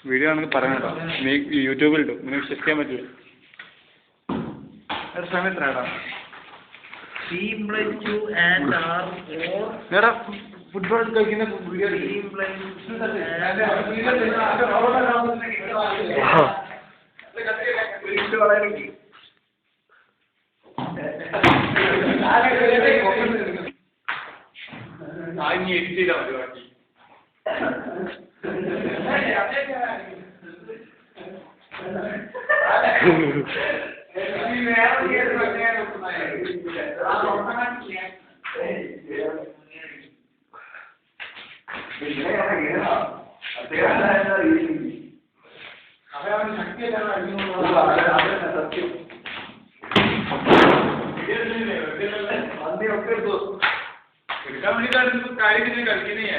Video ആണെങ്കിൽ പറയണോ നീ യൂട്യൂബിലിട്ടു നിന്നെ വിശ്വസിക്കാൻ പറ്റില്ല. ഫുട്ബോൾ കളിക്കുന്ന വീഡിയോ എഡിറ്റ് ചെയ്താൽ മതി ബാക്കി. എടുക്കാൻ വേണ്ടിയിട്ടാണ് കാര്യം കളിക്കുന്നേ.